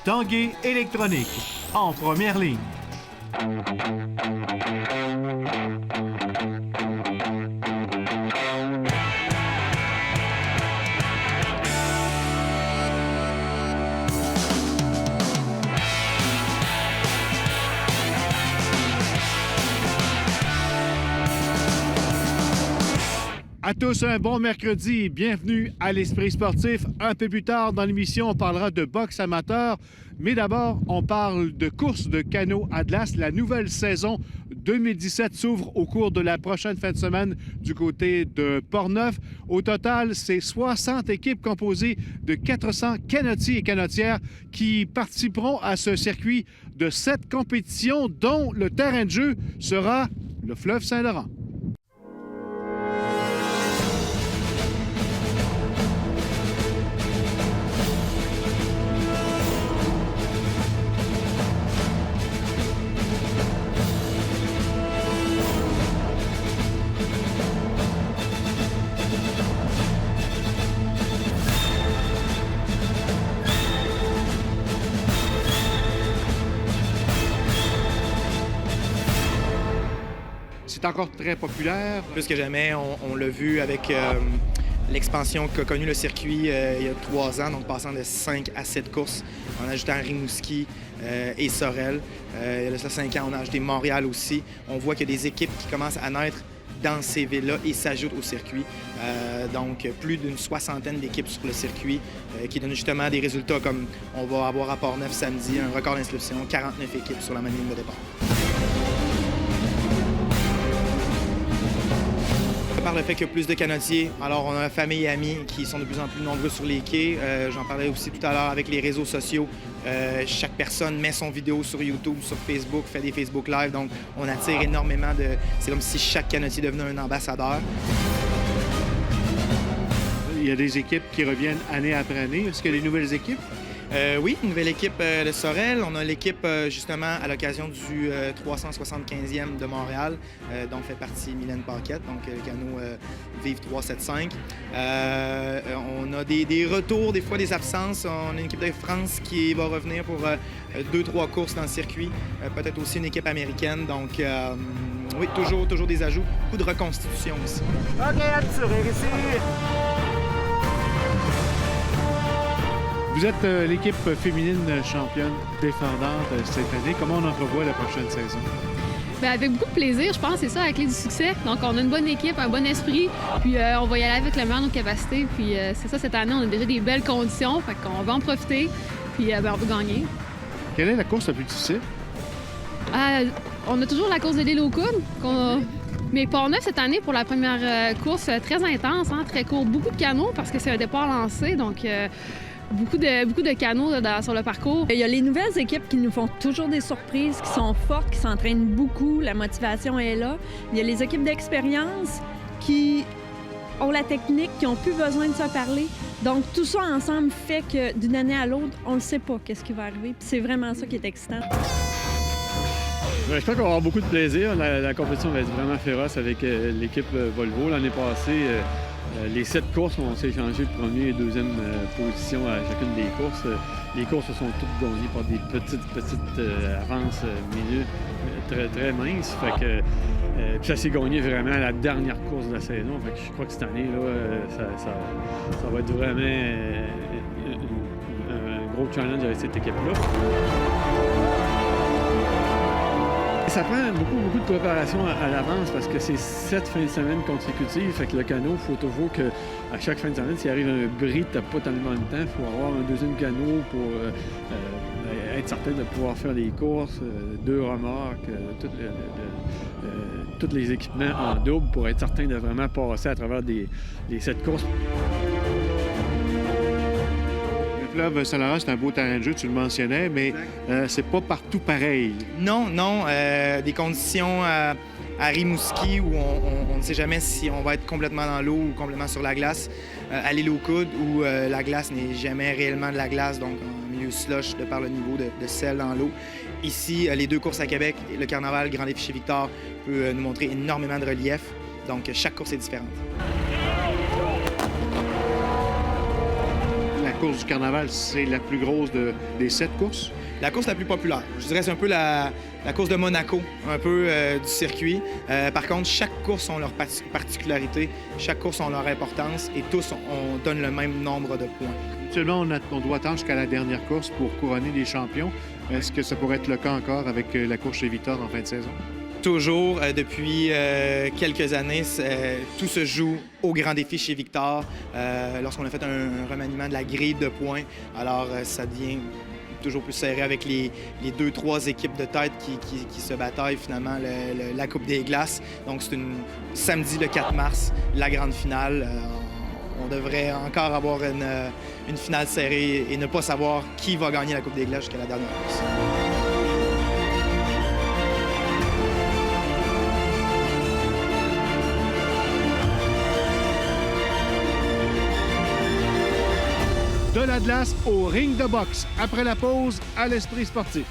Tanguay électronique, en première ligne. À tous, un bon mercredi. Bienvenue à l'Esprit sportif. Un peu plus tard dans l'émission, on parlera de boxe amateur. Mais d'abord, on parle de course de canot Atlas. La nouvelle saison 2017 s'ouvre au cours de la prochaine fin de semaine du côté de Portneuf. Au total, c'est 60 équipes composées de 400 canotiers et canotières qui participeront à ce circuit de 7 compétitions dont le terrain de jeu sera le fleuve Saint-Laurent. C'est encore très populaire. Plus que jamais, on l'a vu avec l'expansion qu'a connue le circuit il y a 3 ans, donc passant de 5 à 7 courses, en ajoutant Rimouski et Sorel. Il y a de ça 5 ans, on a ajouté Montréal aussi. On voit qu'il y a des équipes qui commencent à naître dans ces villes-là et s'ajoutent au circuit. Donc, plus d'une 60aine d'équipes sur le circuit qui donnent justement des résultats comme on va avoir à Portneuf samedi, un record d'inscription, 49 équipes sur la même ligne de départ. Par le fait qu'il y a plus de canotiers, alors on a la famille et amis qui sont de plus en plus nombreux sur les quais. J'en parlais aussi tout à l'heure avec les réseaux sociaux. Chaque personne met son vidéo sur YouTube, sur Facebook, fait des Facebook Live, donc on attire énormément de... C'est comme si chaque canotier devenait un ambassadeur. Il y a des équipes qui reviennent année après année. Est-ce qu'il y a des nouvelles équipes? Oui, une nouvelle équipe de Sorel. On a l'équipe justement à l'occasion du 375e de Montréal, dont fait partie Mylène Paquette, donc le canot Vive 375. On a des retours, des fois des absences. On a une équipe de France qui va revenir pour 2-3 courses dans le circuit. Peut-être aussi une équipe américaine. Donc oui, toujours des ajouts. Beaucoup de reconstitution aussi. OK, assuré ici. Vous êtes l'équipe féminine championne défendante cette année. Comment on entrevoit la prochaine saison? Bien, avec beaucoup de plaisir, je pense que c'est ça la clé du succès. Donc, on a une bonne équipe, un bon esprit, puis on va y aller avec le meilleur de nos capacités. Puis c'est ça, cette année, on a déjà des belles conditions, fait qu'on va en profiter, puis on va gagner. Quelle est la course la plus difficile? On a toujours la course de l'île aux coudes. Mais Portneuf, cette année, pour la première course, très intense, hein, très court. Beaucoup de canots parce que c'est un départ lancé, donc... Beaucoup de canaux sur le parcours. Il y a les nouvelles équipes qui nous font toujours des surprises, qui sont fortes, qui s'entraînent beaucoup, la motivation est là. Il y a les équipes d'expérience qui ont la technique, qui n'ont plus besoin de se parler. Donc, tout ça ensemble fait que d'une année à l'autre, on ne sait pas qu'est-ce qui va arriver. Puis c'est vraiment ça qui est excitant. Je crois qu'on va avoir beaucoup de plaisir. La compétition va être vraiment féroce avec l'équipe Volvo. L'année passée, les 7 courses, on s'est échangé de première et deuxième position à chacune des courses. Les courses se sont toutes gagnées par des petites avances minutes très minces. Fait que, puis ça s'est gagné vraiment à la dernière course de la saison. Fait que je crois que cette année, là, ça va être vraiment un gros challenge avec cette équipe-là. Ça prend beaucoup de préparation à l'avance parce que c'est 7 fins de semaine consécutives. Fait que le canot, il faut toujours qu'à chaque fin de semaine, s'il arrive un bris, tu n'as pas tellement de temps. Il faut avoir un deuxième canot pour être certain de pouvoir faire les courses, 2 remorques, tous les équipements en double pour être certain de vraiment passer à travers les 7 courses. Le fleuve Saint-Laurent, c'est un beau terrain de jeu, tu le mentionnais, mais c'est pas partout pareil. Non. Des conditions à Rimouski où on ne sait jamais si on va être complètement dans l'eau ou complètement sur la glace. À l'île aux coudes où la glace n'est jamais réellement de la glace, donc en milieu slush de par le niveau de sel dans l'eau. Ici, les 2 courses à Québec, le carnaval Grand Défi chez Victor peut nous montrer énormément de relief. Donc chaque course est différente. La course du carnaval, c'est la plus grosse des 7 courses? La course la plus populaire. Je dirais que c'est un peu la course de Monaco, un peu du circuit. Par contre, chaque course a leur particularité, chaque course a leur importance et tous, on donne le même nombre de points. Actuellement, on doit attendre jusqu'à la dernière course pour couronner les champions. Est-ce que ça pourrait être le cas encore avec la course chez Victor en fin de saison? Toujours, depuis quelques années, tout se joue au grand défi chez Victor. Lorsqu'on a fait un remaniement de la grille de points, alors ça devient toujours plus serré avec les 2-3 équipes de tête qui se bataillent finalement la Coupe des Glaces. Donc c'est samedi le 4 mars, la grande finale. On devrait encore avoir une finale serrée et ne pas savoir qui va gagner la Coupe des Glaces jusqu'à la dernière course. De la glace au ring de boxe. Après la pause, à l'Esprit sportif.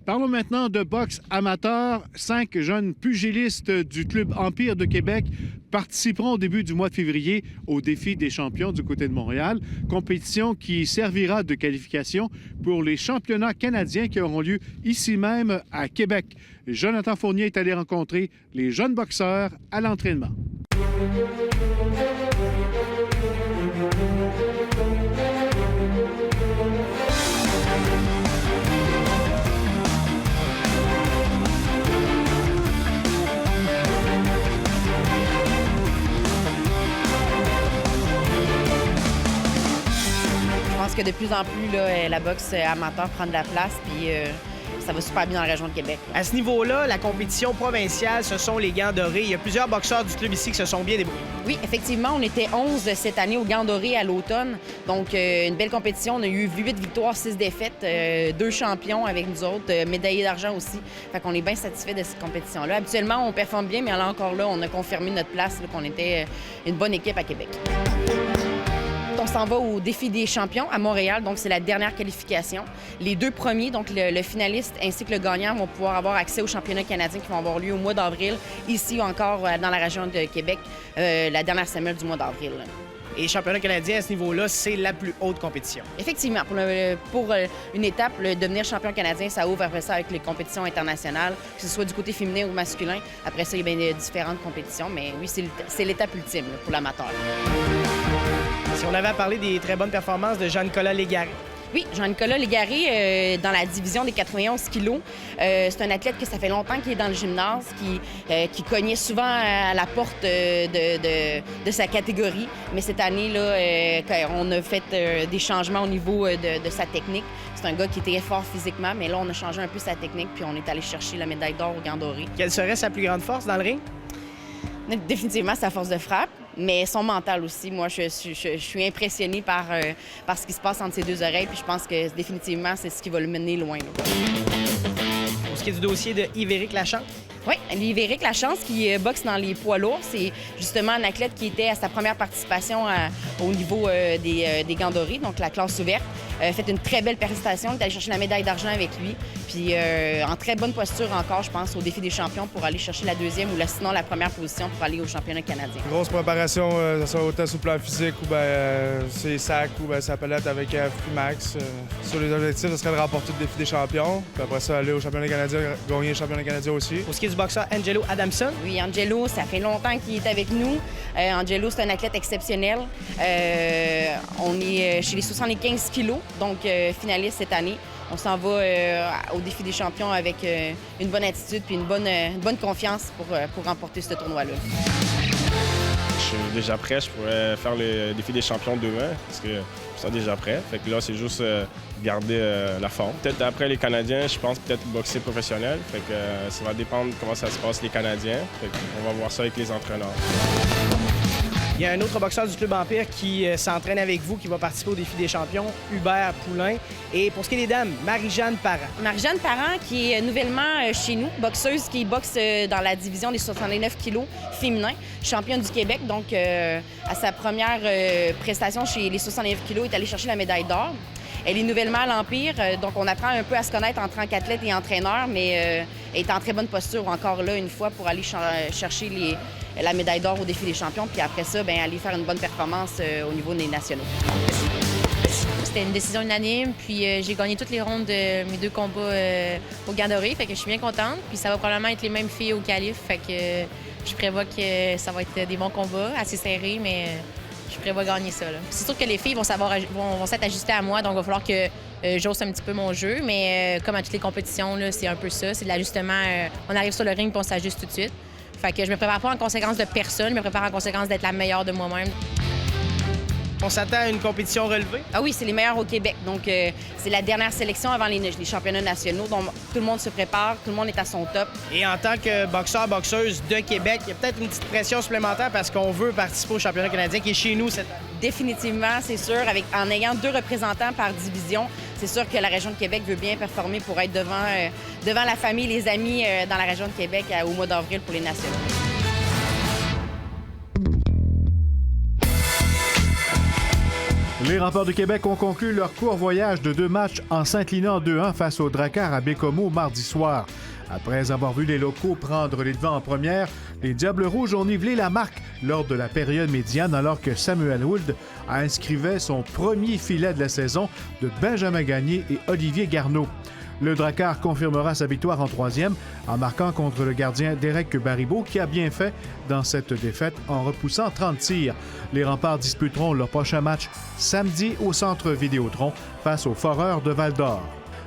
Parlons maintenant de boxe amateur. 5 jeunes pugilistes du Club Empire de Québec participeront au début du mois de février au défi des champions du côté de Montréal, compétition qui servira de qualification pour les championnats canadiens qui auront lieu ici même à Québec. Jonathan Fournier est allé rencontrer les jeunes boxeurs à l'entraînement. Je pense que de plus en plus, là, la boxe amateur prend de la place, puis ça va super bien dans la région de Québec. À ce niveau-là, la compétition provinciale, ce sont les Gants Dorés. Il y a plusieurs boxeurs du club ici qui se sont bien débrouillés. Oui, effectivement, on était 11 cette année aux Gants Dorés à l'automne. Donc, une belle compétition. On a eu 8 victoires, 6 défaites, 2 champions avec nous autres, médaillés d'argent aussi. Fait qu'on est bien satisfait de cette compétition-là. Habituellement, on performe bien, mais là encore là, on a confirmé notre place, là, qu'on était une bonne équipe à Québec. On s'en va au défi des champions à Montréal, donc c'est la dernière qualification. Les 2 premiers, donc le finaliste ainsi que le gagnant, vont pouvoir avoir accès aux championnats canadiens qui vont avoir lieu au mois d'avril, ici ou encore dans la région de Québec, la dernière semaine du mois d'avril. Et les championnats canadiens, à ce niveau-là, c'est la plus haute compétition. Effectivement, pour une étape, devenir champion canadien, ça ouvre après ça avec les compétitions internationales, que ce soit du côté féminin ou masculin. Après ça, il y a bien différentes compétitions, mais oui, c'est l'étape ultime là, pour l'amateur. Si on avait à parler des très bonnes performances de Jean-Nicolas Légaré. Oui, Jean-Nicolas Légaré, dans la division des 91 kilos. C'est un athlète que ça fait longtemps qu'il est dans le gymnase, qui cognait souvent à la porte de sa catégorie. Mais cette année-là, on a fait des changements au niveau de sa technique. C'est un gars qui était fort physiquement, mais là, on a changé un peu sa technique, puis on est allé chercher la médaille d'or au Gants Dorés. Quelle serait sa plus grande force dans le ring? Définitivement sa force de frappe, mais son mental aussi. Moi, je suis impressionnée par ce qui se passe entre ses 2 oreilles, puis je pense que définitivement, c'est ce qui va le mener loin. Là. Pour ce qui est du dossier de Yves-Éric Lachance. Oui, Yves-Éric Lachance qui boxe dans les poids lourds. C'est justement un athlète qui était à sa première participation au niveau des Gants Dorés, donc la classe ouverte. Fait une très belle prestation. Il est allé chercher la médaille d'argent avec lui. Puis en très bonne posture encore, je pense, au défi des champions pour aller chercher la 2e ou sinon la première position pour aller au championnat canadien. Grosse préparation, ça soit autant sur le plan physique ou ses sacs ou sa palette avec Freemax. Sur les objectifs, ce serait de remporter le défi des champions. Puis après ça, aller au championnat canadien, gagner le championnat canadien aussi. Pour ce qui est du boxeur Angelo Adamson. Oui, Angelo, ça fait longtemps qu'il est avec nous. Angelo, c'est un athlète exceptionnel. On est chez les 75 kilos, donc finaliste cette année. On s'en va au défi des champions avec une bonne attitude puis une bonne confiance pour remporter ce tournoi-là. Je suis déjà prêt, je pourrais faire le défi des champions demain parce que je suis déjà prêt. Fait que là, c'est juste garder la forme. Peut-être après les Canadiens, je pense peut-être boxer professionnel. Fait que ça va dépendre de comment ça se passe les Canadiens. Fait qu'on va voir ça avec les entraîneurs. Il y a un autre boxeur du Club Empire qui s'entraîne avec vous, qui va participer au défi des champions, Hubert Poulain. Et pour ce qui est des dames, Marie-Jeanne Parent. Marie-Jeanne Parent, qui est nouvellement chez nous, boxeuse qui boxe dans la division des 69 kilos féminin, championne du Québec. Donc, à sa première prestation chez les 69 kilos, est allée chercher la médaille d'or. Elle est nouvellement à l'Empire, donc on apprend un peu à se connaître en tant qu'athlète et entraîneur, mais elle est en très bonne posture encore là une fois pour aller chercher la médaille d'or au défi des champions, puis après ça, bien, aller faire une bonne performance au niveau des nationaux. C'était une décision unanime, puis j'ai gagné toutes les rondes de mes 2 combats au Gant Doré, fait que je suis bien contente. Puis ça va probablement être les mêmes filles au qualif, fait que je prévois que ça va être des bons combats, assez serrés, mais je prévois gagner ça. C'est sûr que les filles vont s'être ajustées à moi, donc il va falloir que j'ose un petit peu mon jeu, mais comme à toutes les compétitions, là, c'est un peu ça, c'est de l'ajustement. On arrive sur le ring puis on s'ajuste tout de suite. Fait que je me prépare pas en conséquence de personne, je me prépare en conséquence d'être la meilleure de moi-même. On s'attend à une compétition relevée? Ah oui, c'est les meilleurs au Québec. Donc, c'est la dernière sélection avant les championnats nationaux. Donc, tout le monde se prépare, tout le monde est à son top. Et en tant que boxeur-boxeuse de Québec, il y a peut-être une petite pression supplémentaire parce qu'on veut participer au championnat canadien qui est chez nous cette année. Définitivement, c'est sûr. En ayant 2 représentants par division, c'est sûr que la région de Québec veut bien performer pour être devant la famille, les amis dans la région de Québec au mois d'avril pour les nationaux. Les Remparts de Québec ont conclu leur court voyage de 2 matchs en s'inclinant 2-1 face aux Drakkars à Baie-Comeau mardi soir. Après avoir vu les locaux prendre les devants en première, les Diables Rouges ont nivelé la marque lors de la période médiane alors que Samuel Hould inscrivait son premier filet de la saison de Benjamin Gagné et Olivier Garneau. Le Drakkar confirmera sa victoire en 3e en marquant contre le gardien Derek Baribeau qui a bien fait dans cette défaite en repoussant 30 tirs. Les Remparts disputeront leur prochain match samedi au Centre Vidéotron face aux Foreurs de Val-d'Or.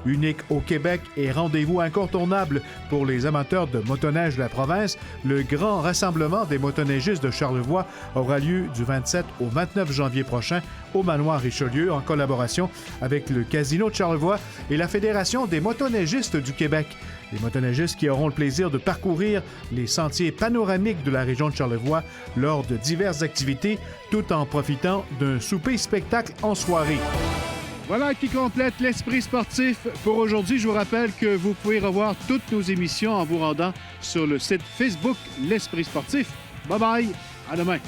Unique au Québec et rendez-vous incontournable pour les amateurs de motoneige de la province, le grand rassemblement des motoneigistes de Charlevoix aura lieu du 27 au 29 janvier prochain au Manoir Richelieu en collaboration avec le Casino de Charlevoix et la Fédération des motoneigistes du Québec. Les motoneigistes qui auront le plaisir de parcourir les sentiers panoramiques de la région de Charlevoix lors de diverses activités tout en profitant d'un souper-spectacle en soirée. Voilà qui complète l'Esprit sportif pour aujourd'hui. Je vous rappelle que vous pouvez revoir toutes nos émissions en vous rendant sur le site Facebook L'Esprit sportif. Bye bye, à demain.